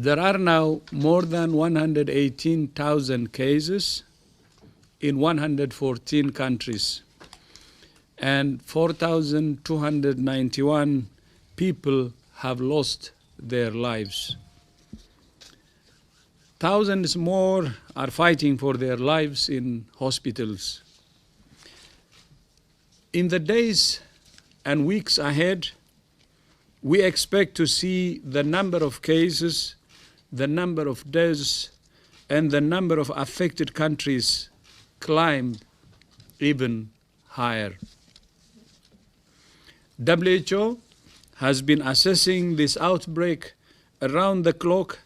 There are now more than 118,000 cases in 114 countries, and 4,291 people have lost their lives. Thousands more are fighting for their lives in hospitals. In the days and weeks ahead, we expect to see the number of cases, the number of deaths, and the number of affected countries climb even higher. WHO has been assessing this outbreak around the clock,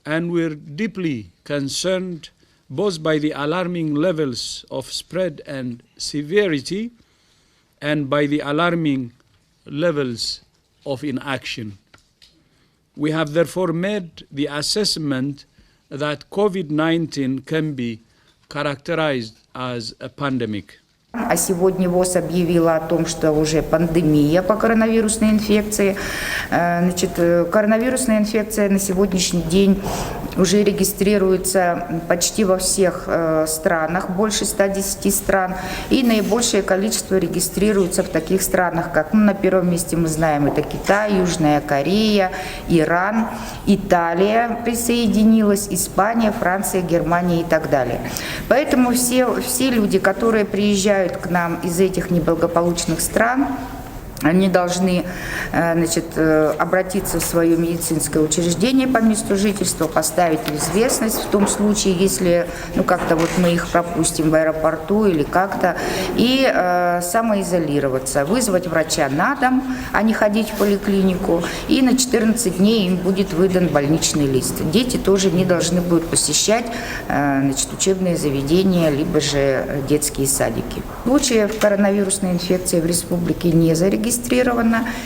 and we're deeply concerned both by the alarming levels of spread and severity and by the alarming levels of inaction. We have therefore made the assessment that COVID-19 can be characterized as a pandemic. А сегодня ВОЗ объявила о том, что уже пандемия по коронавирусной инфекции. Значит, коронавирусная инфекция на сегодняшний день уже регистрируется почти во всех странах, больше 110 стран, и наибольшее количество регистрируется в таких странах, как, на первом месте мы знаем, это Китай, Южная Корея, Иран, Италия присоединилась, Испания, Франция, Германия и так далее. Поэтому все люди, которые приезжают к нам из этих неблагополучных стран, они должны, значит, обратиться в свое медицинское учреждение по месту жительства, поставить в известность в том случае, если, как-то вот мы их пропустим в аэропорту или как-то, и самоизолироваться, вызвать врача на дом, а не ходить в поликлинику, и на 14 дней им будет выдан больничный лист. Дети тоже не должны будут посещать, значит, учебные заведения, либо же детские садики. Случаев коронавирусной инфекции в республике не зарегистрировано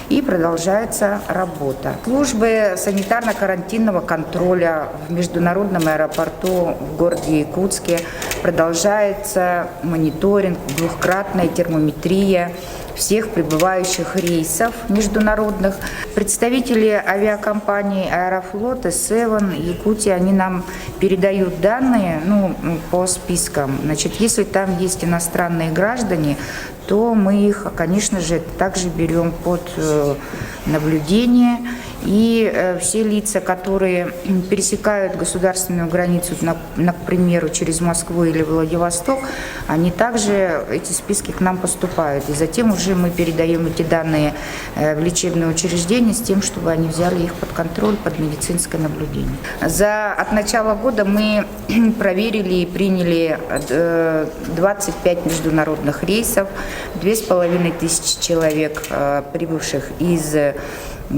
и продолжается работа. Службы санитарно-карантинного контроля в международном аэропорту в городе Якутске продолжается мониторинг, двухкратная термометрия всех прибывающих рейсов международных. Представители авиакомпании «Аэрофлот» и «Севен» Якутии, они нам передают данные по спискам. Значит, если там есть иностранные граждане, то мы их, конечно же, также берем под наблюдение. И все лица, которые пересекают государственную границу, к примеру, через Москву или Владивосток, они также, эти списки к нам поступают. И затем уже мы передаем эти данные в лечебные учреждения с тем, чтобы они взяли их под контроль, под медицинское наблюдение. От начала года мы проверили и приняли 25 международных рейсов, 2500 человек, прибывших из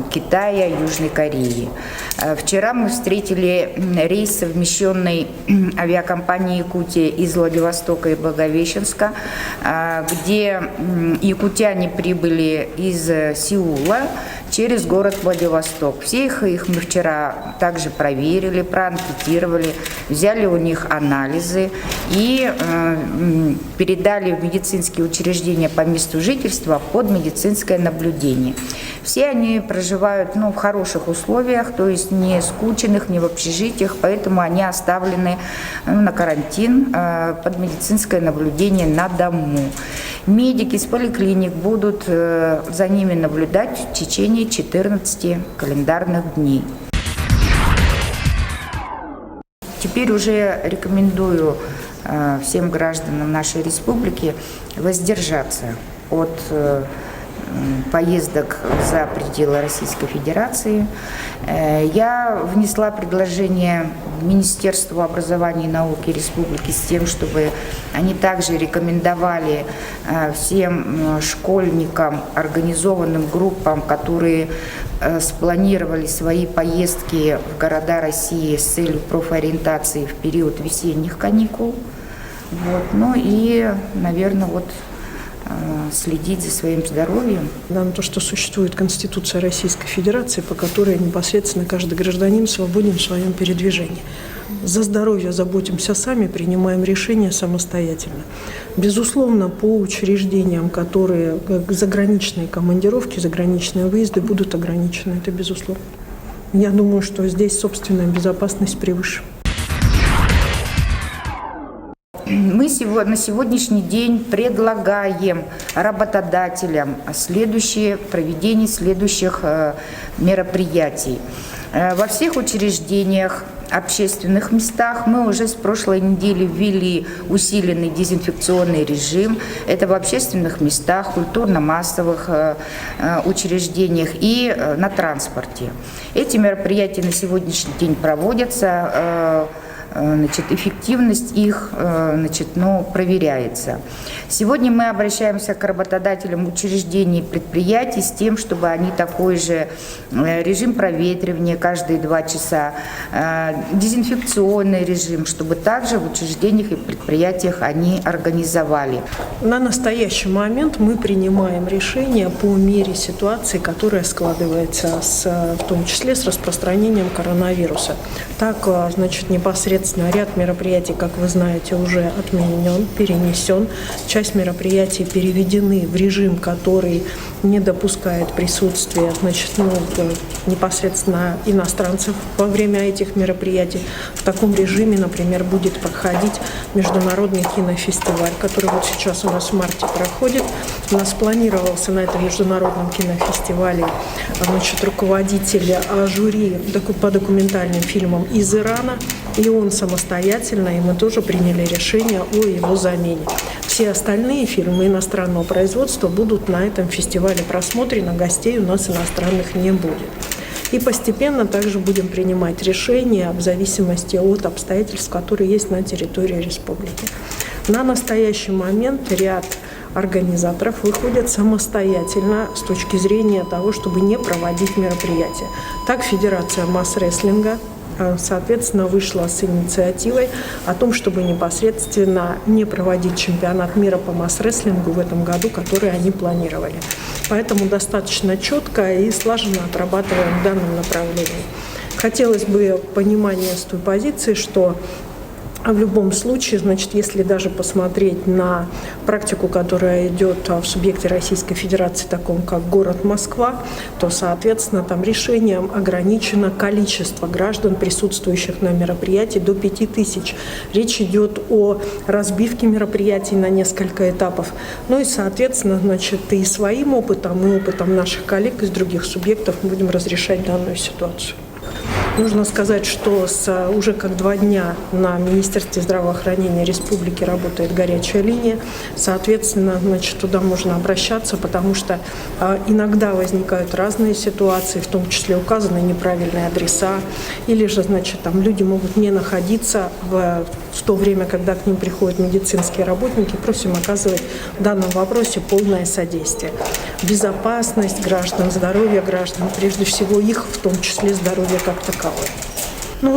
Китая, Южной Кореи. Вчера мы встретили рейс совмещенной авиакомпании «Якутия» из Владивостока и Благовещенска, где якутяне прибыли из Сеула через город Владивосток. Всех их мы вчера также проверили, проанкетировали, взяли у них анализы и передали в медицинские учреждения по месту жительства под медицинское наблюдение. Все они проживают в хороших условиях, то есть не скученных, не в общежитиях, поэтому они оставлены на карантин под медицинское наблюдение на дому. Медики с поликлиник будут за ними наблюдать в течение 14 календарных дней. Теперь уже рекомендую всем гражданам нашей республики воздержаться от поездок за пределы Российской Федерации. Я внесла предложение Министерству образования и науки Республики с тем, чтобы они также рекомендовали всем школьникам, организованным группам, которые спланировали свои поездки в города России с целью профориентации в период весенних каникул. И, наверное, следить за своим здоровьем. То, что существует Конституция Российской Федерации, по которой непосредственно каждый гражданин свободен в своем передвижении. За здоровье заботимся сами, принимаем решения самостоятельно. Безусловно, по учреждениям, которые заграничные командировки, заграничные выезды будут ограничены, это безусловно. Я думаю, что здесь собственная безопасность превыше. Мы на сегодняшний день предлагаем работодателям проведение следующих мероприятий. Во всех учреждениях, общественных местах мы уже с прошлой недели ввели усиленный дезинфекционный режим. Это в общественных местах, культурно-массовых учреждениях и на транспорте. Эти мероприятия на сегодняшний день проводятся. Эффективность их проверяется. Сегодня мы обращаемся к работодателям учреждений и предприятий с тем, чтобы они такой же режим проветривания каждые 2 часа, дезинфекционный режим, чтобы также в учреждениях и предприятиях они организовали. На настоящий момент мы принимаем решения по мере ситуации, которая складывается, в том числе с распространением коронавируса. Так, непосредственно ряд мероприятий, как вы знаете, уже отменен, перенесен. Часть мероприятий переведены в режим, который не допускает присутствия непосредственно иностранцев во время этих мероприятий. В таком режиме, например, будет проходить международный кинофестиваль, который вот сейчас у нас в марте проходит. У нас планировался на этом международном кинофестивале руководитель жюри по документальным фильмам из Ирана, и он самостоятельно, и мы тоже приняли решение о его замене. Все остальные фильмы иностранного производства будут на этом фестивале просмотрены, гостей у нас иностранных не будет. И постепенно также будем принимать решения в зависимости от обстоятельств, которые есть на территории республики. На настоящий момент ряд организаторов выходят самостоятельно с точки зрения того, чтобы не проводить мероприятия. Так, Федерация масс-рестлинга, соответственно, вышла с инициативой о том, чтобы непосредственно не проводить чемпионат мира по масс-рестлингу в этом году, который они планировали. Поэтому достаточно четко и слаженно отрабатываем в данном направлении. Хотелось бы понимания с той позиции, что в любом случае, если даже посмотреть на практику, которая идет в субъекте Российской Федерации, таком как город Москва, то, соответственно, там решением ограничено количество граждан, присутствующих на мероприятии, до 5000. Речь идет о разбивке мероприятий на несколько этапов. Ну и, соответственно, и своим опытом, и опытом наших коллег из других субъектов мы будем разрешать данную ситуацию. Нужно сказать, что уже как 2 дня на Министерстве здравоохранения Республики работает горячая линия. Соответственно, туда можно обращаться, потому что иногда возникают разные ситуации, в том числе указаны неправильные адреса, или же, там люди могут не находиться в то время, когда к ним приходят медицинские работники. Просим оказывать в данном вопросе полное содействие. Безопасность граждан, здоровье граждан, прежде всего их, в том числе здоровье как таковое.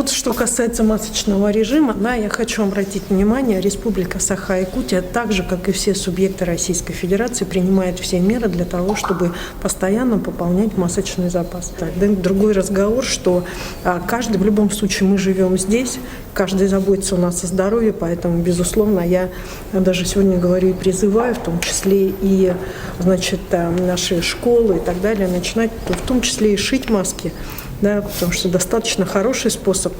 Что касается масочного режима, я хочу обратить внимание, Республика Саха-Якутия, так же, как и все субъекты Российской Федерации, принимает все меры для того, чтобы постоянно пополнять масочный запас. Другой разговор, что каждый, в любом случае, мы живем здесь, каждый заботится у нас о здоровье, поэтому, безусловно, я даже сегодня говорю и призываю, в том числе и наши школы и так далее, начинать, в том числе и шить маски. Потому что достаточно хороший способ.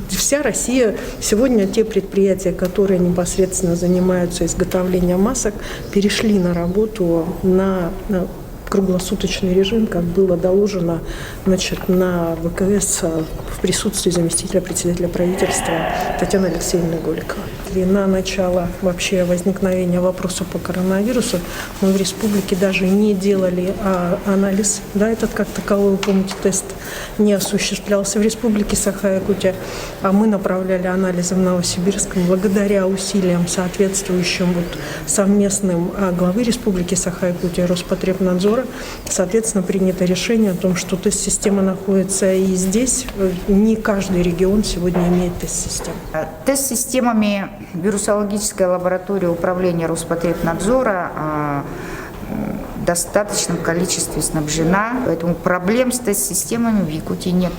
Вся Россия, сегодня те предприятия, которые непосредственно занимаются изготовлением масок, перешли на работу на круглосуточный режим, как было доложено на ВКС в присутствии заместителя председателя правительства Татьяны Алексеевны Голиковой. И на начало вообще возникновения вопроса по коронавирусу мы в республике даже не делали анализ. Этот как таковой, вы помните, тест не осуществлялся в республике Саха-Якутия, а мы направляли анализы в Новосибирском. Благодаря усилиям соответствующим совместным главы республики Саха-Якутия Роспотребнадзора, соответственно, принято решение о том, что тест-система находится и здесь. Не каждый регион сегодня имеет тест-систему. Тест-системами вирусологическая лаборатория управления Роспотребнадзора в достаточном количестве снабжена, поэтому проблем с тест-системами в Якутии нет.